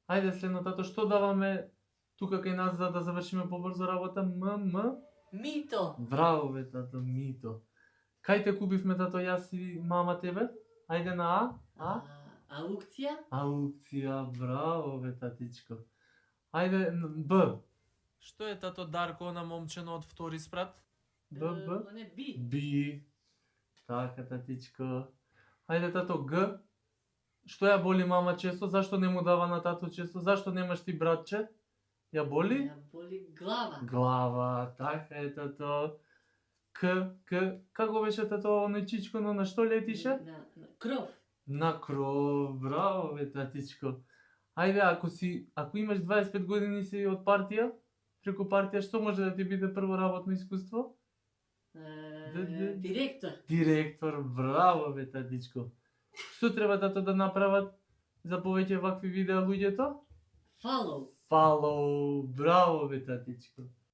Ајде следно, тато, што даваме тука кај нас за да завршиме побрзо работа? Мито. Браво бе, тато, мито. Кај те купивме, тато, јас и мама тебе? Ајде на А? Аукција. Аукција, браво бе, татичко. Ајде, Б. Што е, тато, Дарко, на момчено од втори спрат? Не, Би. Би. Така, татичко. Ајде, тато, Г. Што ја боли мама често? Зашто не му дава на тато често? Зашто немаш ти братче? Ја боли? Ја боли глава. Глава, така е, тато. К. Како беше, тато, оној чичконо, на што летише? На кров. На кров, браво бе, татичко. Ајде, ако имаш 25 години си од партија, преку партија, што може да ти биде прво работно искуство? Директор. Директор, браво бе, татичко. Што треба, тато, да направат за повеќе вакви видеа луѓето? Follow. Follow, браво бе, татичко.